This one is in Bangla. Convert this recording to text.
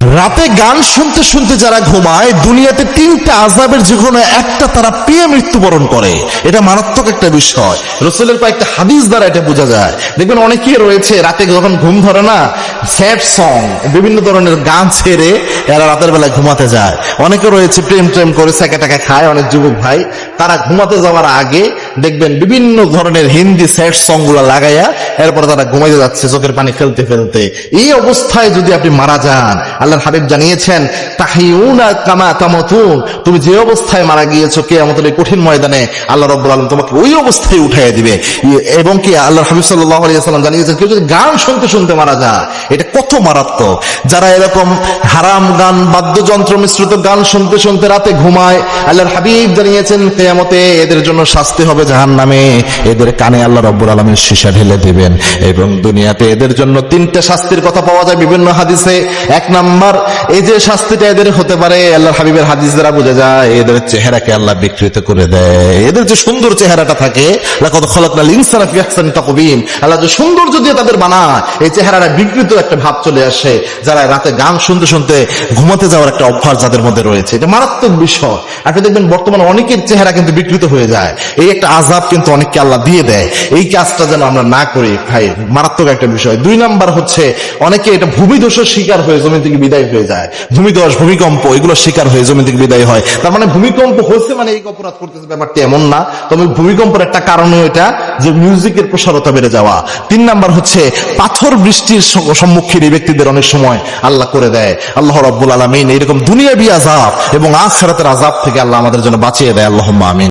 রাতে গান শুনতে শুনতে যারা ঘুমায় দুনিয়াতে তিনটা আযাবের যে কোনো একটা তারা পেয়ে মৃত্যুবরণ করে। এটা মারাত্মক একটা বিষয়। রাসূলের কয়েকটা হাদিস দ্বারা এটা বোঝা যায়। দেখবেন অনেকেই রয়েছে রাতে যখন ঘুম ধরে না, স্যাড সং বিভিন্ন ধরনের গান ছেড়ে এরা রাতের বেলায় ঘুমাতে যায়। অনেকে রয়েছে প্রেম করে সেকা টাকা খায়। অনেক যুবক ভাই তারা ঘুমাতে যাওয়ার আগে দেখবেন বিভিন্ন ধরনের হিন্দি স্যাড সং গুলা লাগাইয়া এরপর তারা ঘুমাইতে যাচ্ছে চোখের পানি ফেলতে ফেলতে। এই অবস্থায় যদি আপনি মারা যান, আল্লাহর হাবিব জানিয়েছেন তাহিউনা কামা তামাতুন, তুমি যে অবস্থায় মারা গিয়েছো কিয়ামতের এই কঠিন ময়দানে আল্লাহ রাব্বুল আলামিন তোমাকে ওই অবস্থায় উঠাইয়া দিবে। এবং কি আল্লাহর হাবিব সাল্লাল্লাহু আলাইহি ওয়াসাল্লাম জানিয়েছেন কেউ যদি গান শুনতে শুনতে মারা যায় এটা কত মারাত্মক। যারা এরকম হারাম গান বাদ্যযন্ত্র মিশ্রিত গান শুনতে শুনতে রাতে ঘুমায়, আল্লাহর হাবিব জানিয়েছেন কিয়ামতে এদের জন্য শাস্তি হবে জাহান্নামে। এদের কানে আল্লাহ রাব্বুল আলামিন সীসা ঢেলে দিবেন। এবং দুনিয়াতে এদের জন্য তিনটা শাস্তির কথা পাওয়া যায় বিভিন্ন হাদিসে। এক নাম্বার, এই যে শাস্তিটা এদের হতে পারে আল্লাহর হাবিবের হাদিস দ্বারা বোঝা যায় এদের চেহারাকে আল্লাহ বিকৃত করে দেয়। এদের যে সুন্দর চেহারাটা থাকে, লাকাদ খালাকনাল ইনসানা ফি আহসানি তাকওয়িম, আল্লাহ যে সৌন্দর্য দিয়ে তাদের বানায় এই চেহারাটা বিকৃত একটা ভাব চলে আসে যারা রাতে গান শুনতে শুনতে ঘুমাতে যাওয়ার একটা অভ্যাস যাদের মধ্যে রয়েছে। এটা মারাত্মক বিষয়। আপনি দেখবেন বর্তমানে অনেকের চেহারা কিন্তু বিকৃত হয়ে যায়। এই একটা আযাব কিন্তু অনেককে আল্লাহ দিয়ে দেয়। এই কাজটা যেন আমরা না করি ভাই, মারাত্মক একটা বিষয়। দুই নাম্বার হচ্ছে অনেকে এটা ভূমিধসের শিকার হয়ে জমি থেকে বিদায় হয়ে যায়। ভূমিধস, ভূমিকম্প এগুলো শিকার হয়ে জমি থেকে বিদায় হয়। তার মানে ভূমিকম্প হচ্ছে মানে এই অপরাধ করতেছে ব্যাপারটা এমন না। তবে ভূমিকম্পের একটা কারণ এটা যে মিউজিকের প্রসারতা বেড়ে যাওয়া। তিন নাম্বার হচ্ছে পাথর বৃষ্টির সম্মুখীন এই ব্যক্তিদের অনেক সময় আল্লাহ করে দেয়। আল্লাহ রাব্বুল আলামিন এরকম দুনিয়াবি আযাব এবং আখিরাতের আযাব থেকে আল্লাহ আমাদের জন্য বাঁচিয়ে দেয়। আল্লাহুম্মা আমিন।